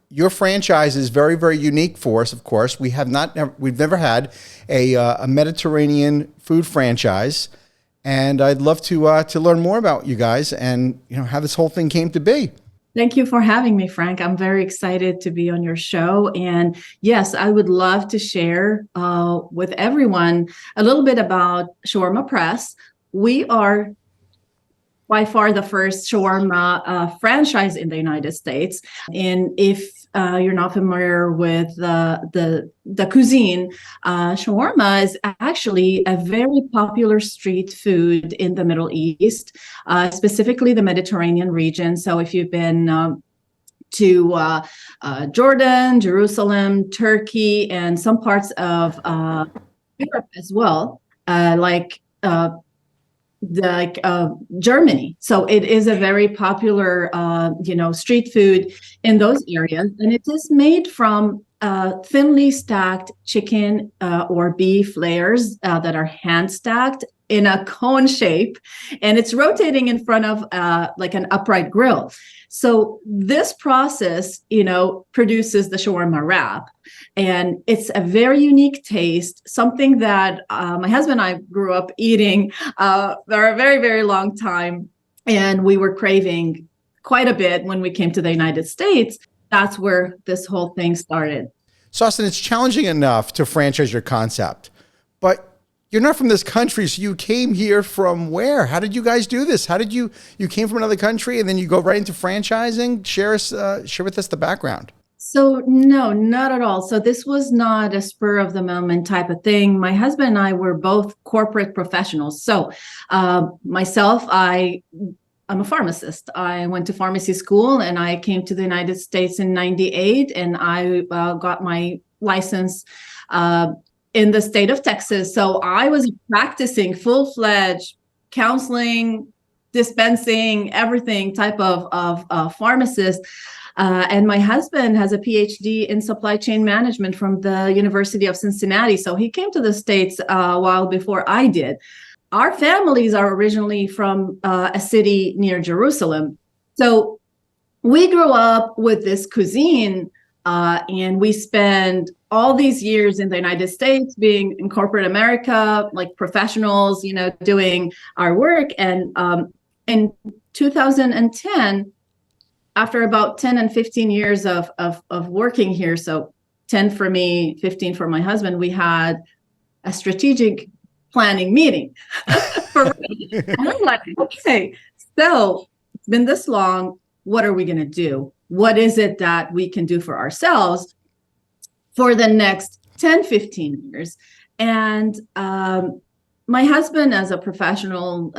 your franchise is very, very unique for us. Of course, we've never had a Mediterranean food franchise, and I'd love to learn more about you guys and how this whole thing came to be. Thank you for having me, Frank. I'm very excited to be on your show. And yes, I would love to share with everyone a little bit about Shawarma Press. We are by far the first shawarma franchise in the United States. And if you're not familiar with the cuisine, shawarma is actually a very popular street food in the Middle East, specifically the Mediterranean region. So if you've been to Jordan, Jerusalem, Turkey, and some parts of Europe as well, Germany. So it is a very popular, street food in those areas. And it is made from thinly stacked chicken or beef layers that are hand stacked in a cone shape. And it's rotating in front of like an upright grill. So this process, produces the shawarma wrap. And it's a very unique taste, something that my husband and I grew up eating for a very, very long time. And we were craving quite a bit when we came to the United States. That's where this whole thing started. Sawsan, it's challenging enough to franchise your concept, but you're not from this country, so you came here from where? How did you guys do this? How did you came from another country and then you go right into franchising? Share with us the background. So no, not at all. So this was not a spur of the moment type of thing. My husband and I were both corporate professionals. So myself, I'm a pharmacist. I went to pharmacy school and I came to the United States in '98, and I got my license in the state of Texas. So I was practicing full-fledged counseling, dispensing, everything type of pharmacist. And my husband has a PhD in supply chain management from the University of Cincinnati. So he came to the States a while before I did. Our families are originally from a city near Jerusalem. So we grew up with this cuisine, and we spend all these years in the United States being in corporate America, like professionals, doing our work. And in 2010, after about 10 and 15 years of working here, so 10 for me, 15 for my husband, we had a strategic planning meeting. And I'm like, okay, so it's been this long. What are we going to do? What is it that we can do for ourselves for the next 10, 15 years? And my husband, as a professional,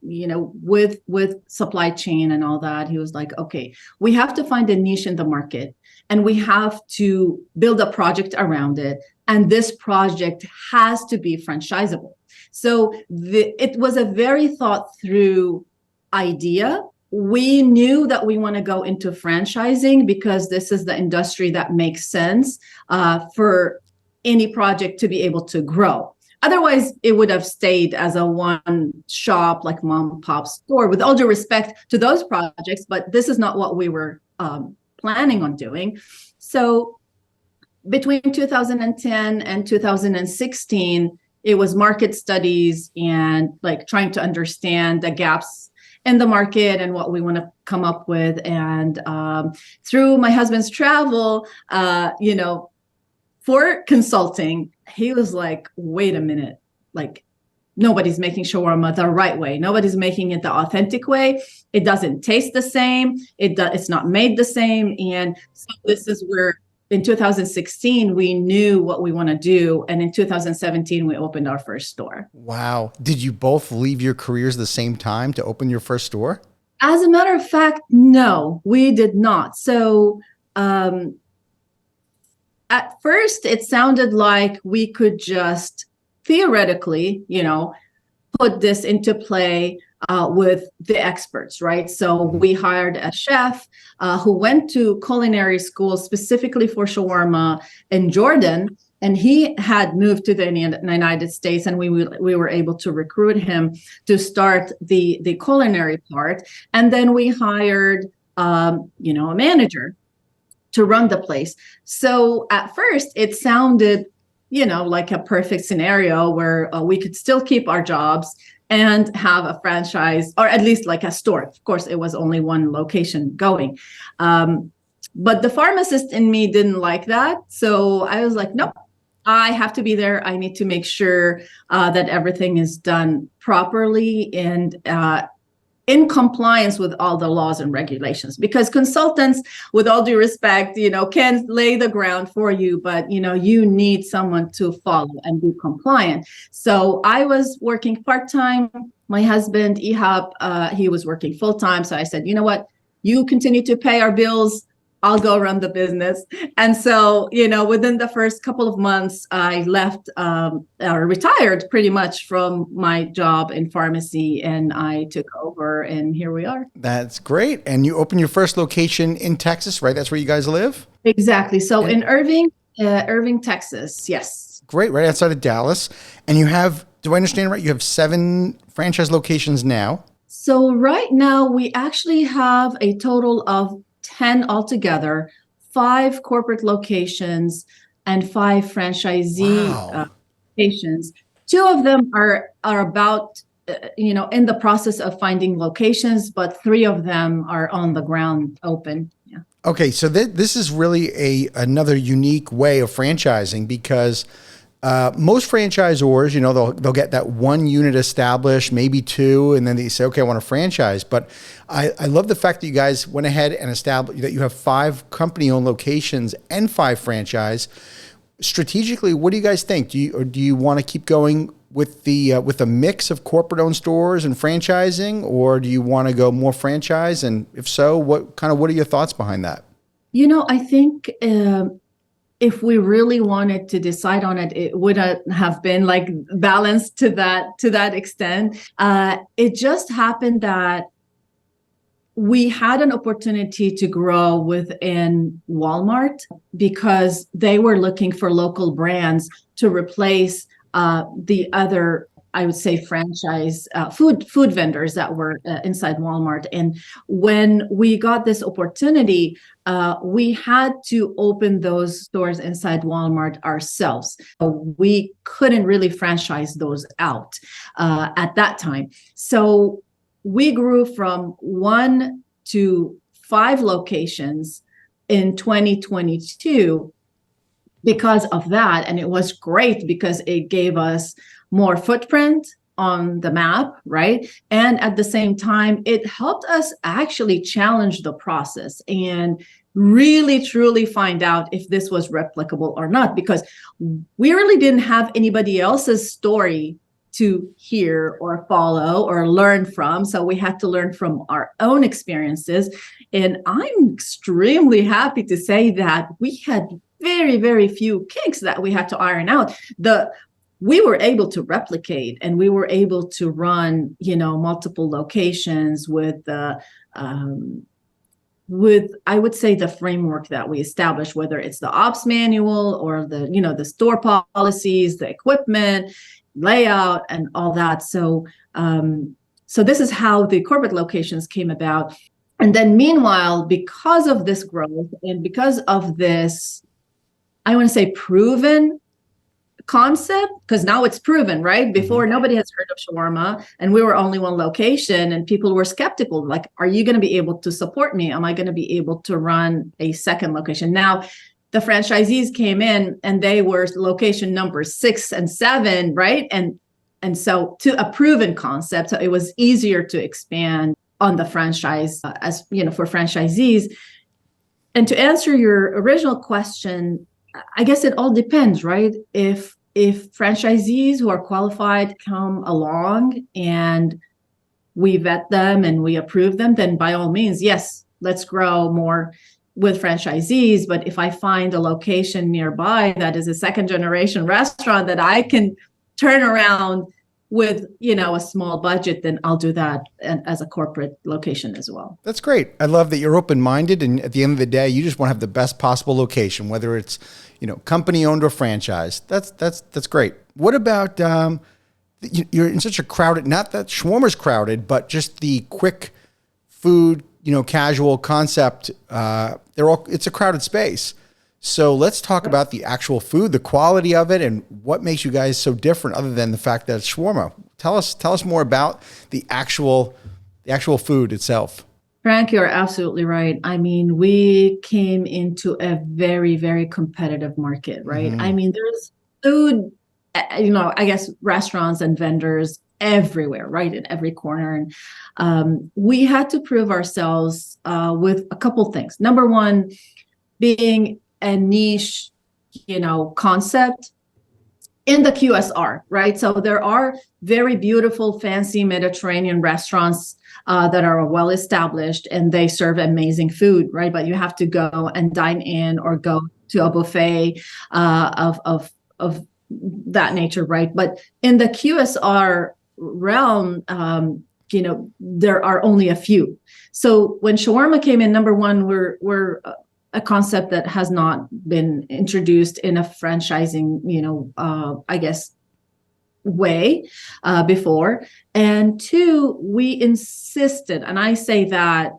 with supply chain and all that, he was like, okay, we have to find a niche in the market and we have to build a project around it. And this project has to be franchisable. So it was a very thought through idea. We knew that we want to go into franchising because this is the industry that makes sense for any project to be able to grow. Otherwise, it would have stayed as a one shop, like mom and pop store, with all due respect to those projects. But this is not what we were planning on doing. So between 2010 and 2016, it was market studies and like trying to understand the gaps in the market and what we want to come up with. And through my husband's travel, for consulting, he was like, wait a minute, like nobody's making shawarma the right way. Nobody's making it the authentic way. It doesn't taste the same. It's not made the same. And so this is where in 2016, we knew what we want to do. And in 2017, we opened our first store. Wow. Did you both leave your careers at the same time to open your first store? As a matter of fact, no, we did not. So at first, it sounded like we could just theoretically, put this into play with the experts, right? So we hired a chef who went to culinary school specifically for shawarma in Jordan, and he had moved to the United States, and we were able to recruit him to start the culinary part. And then we hired, a manager to run the place. So at first it sounded, like a perfect scenario where we could still keep our jobs and have a franchise, or at least like a store. Of course, it was only one location going. But the pharmacist in me didn't like that. So I was like, nope, I have to be there. I need to make sure that everything is done properly and in compliance with all the laws and regulations, because consultants, with all due respect, can lay the ground for you, but you need someone to follow and be compliant. So I was working part-time. My husband, Ihab, he was working full-time. So I said, you know what, you continue to pay our bills, I'll go run the business. And so, within the first couple of months, I left or retired pretty much from my job in pharmacy, and I took over, and here we are. That's great. And you opened your first location in Texas, right? That's where you guys live? Exactly. So in Irving, Texas. Yes. Great. Right outside of Dallas. And you have, do I understand right? You have 7 franchise locations now. So right now we actually have a total of 10 altogether, 5 corporate locations and 5 franchisee locations. 2 of them are about, in the process of finding locations, but 3 of them are on the ground open. Yeah. Okay. So this is really another unique way of franchising, because most franchisors, they'll get that 1 unit established, maybe 2, and then they say, okay, I want to franchise. But I love the fact that you guys went ahead and established that you have 5 company-owned locations and 5 franchise. Strategically, what do you guys think? Do you want to keep going with a mix of corporate-owned stores and franchising, or do you want to go more franchise? And if so, what are your thoughts behind that? I think if we really wanted to decide on it, it would have been like balanced to that extent. It just happened that we had an opportunity to grow within Walmart because they were looking for local brands to replace the other, I would say, franchise food vendors that were inside Walmart. And when we got this opportunity, we had to open those stores inside Walmart ourselves. We couldn't really franchise those out at that time. So we grew from 1 to 5 locations in 2022 because of that. And it was great because it gave us more footprint on the map, right? And at the same time, it helped us actually challenge the process and really truly find out if this was replicable or not, because we really didn't have anybody else's story to hear or follow or learn from. So we had to learn from our own experiences. And I'm extremely happy to say that we had very, very few kinks that we had to iron out. We were able to replicate, and we were able to run, multiple locations with I would say the framework that we established, whether it's the ops manual or the store policies, the equipment, layout, and all that. So this is how the corporate locations came about. And then meanwhile, because of this growth and because of this, I want to say proven concept, because now it's proven, right? Before, nobody has heard of shawarma, and we were only one location, and people were skeptical, like, are you going to be able to support me? Am I going to be able to run a second location? Now, the franchisees came in, and they were location number 6 and 7, right? And so to a proven concept, so it was easier to expand on the franchise for franchisees. And to answer your original question, I guess it all depends, right? If franchisees who are qualified come along and we vet them and we approve them, then by all means, yes, let's grow more with franchisees. But if I find a location nearby that is a second generation restaurant that I can turn around with, a small budget, then I'll do that as a corporate location as well. That's great. I love that you're open-minded, and at the end of the day, you just want to have the best possible location, whether it's, company owned or franchise. That's great. What about, you're in such a crowded, not that shawarma's crowded, but just the quick food casual concept, it's a crowded space. So let's talk about the actual food, the quality of it, and what makes you guys so different other than the fact that it's shawarma. Tell us more about the actual food itself. Frank, you're absolutely right. I mean, we came into a very, very competitive market, right? Mm-hmm. I mean, there's food, I guess restaurants and vendors everywhere, right? In every corner. And we had to prove ourselves with a couple things. Number one, being a niche, concept in the QSR, right? So there are very beautiful, fancy Mediterranean restaurants that are well established and they serve amazing food, right? But you have to go and dine in or go to a buffet of that nature, right? But in the QSR realm, there are only a few. So when shawarma came in, number one, we're a concept that has not been introduced in a franchising, I guess, way before. And two, we insisted, and I say that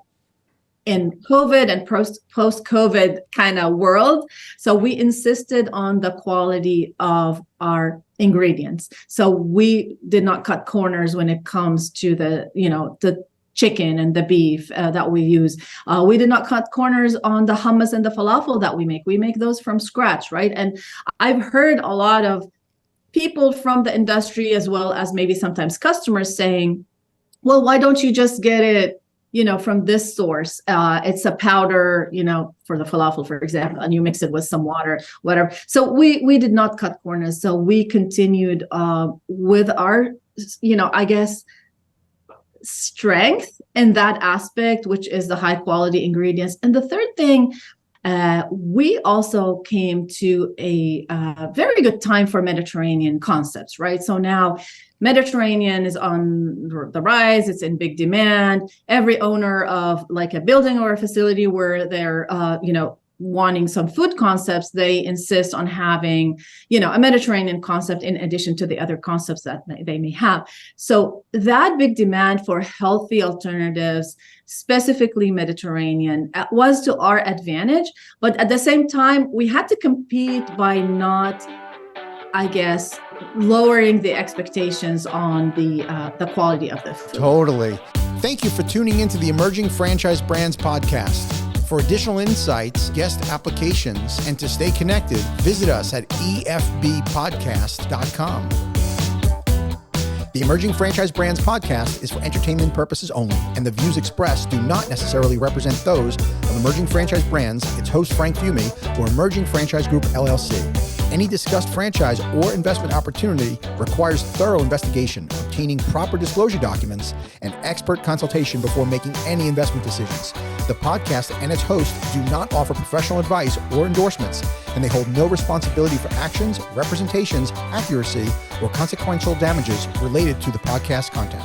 in COVID and post-COVID kind of world. So we insisted on the quality of our ingredients. So we did not cut corners when it comes to the chicken and the beef that we use. We did not cut corners on the hummus and the falafel that we make. We make those from scratch, right? And I've heard a lot of people from the industry, as well as maybe sometimes customers, saying, well, why don't you just get it, from this source? It's a powder, for the falafel, for example, and you mix it with some water, whatever. So we did not cut corners. So we continued with our, I guess, strength in that aspect, which is the high quality ingredients. And the third thing, we also came to a very good time for Mediterranean concepts, right? So now Mediterranean is on the rise. It's in big demand. Every owner of like a building or a facility where they're, wanting some food concepts, they insist on having, a Mediterranean concept in addition to the other concepts that they may have. So that big demand for healthy alternatives, specifically Mediterranean, was to our advantage. But at the same time, we had to compete by not, I guess, lowering the expectations on the quality of the food. Totally. Thank you for tuning into the Emerging Franchise Brands podcast. For additional insights, guest applications, and to stay connected, visit us at efbpodcast.com. The Emerging Franchise Brands podcast is for entertainment purposes only, and the views expressed do not necessarily represent those of Emerging Franchise Brands, its host Frank Fiume, or Emerging Franchise Group, LLC. Any discussed franchise or investment opportunity requires thorough investigation, obtaining proper disclosure documents, and expert consultation before making any investment decisions. The podcast and its host do not offer professional advice or endorsements, and they hold no responsibility for actions, representations, accuracy, or consequential damages related to the podcast content.